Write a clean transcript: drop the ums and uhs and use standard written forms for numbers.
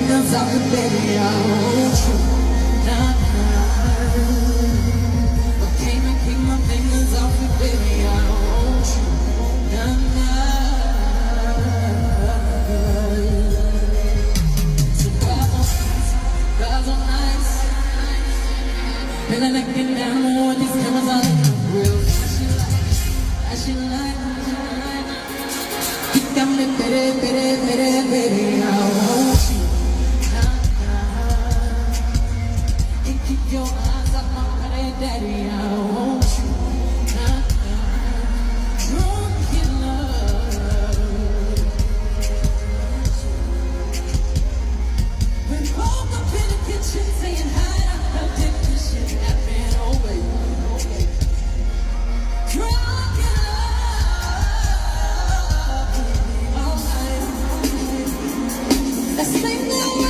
fingers off it, baby, I want you. Nah, nah. I came and keep my fingers off it, baby, I want you. Nah, nah. So guys on ice, feeling like getting down with these cameras on real. She like, you got me, baby, baby, baby, baby, I want you. And keep your eyes off my body, daddy, I want you. Drunk in love. We're both up in the kitchen saying hi, I felt it, this shit happened, oh baby. Drunk in love. Let's sing now.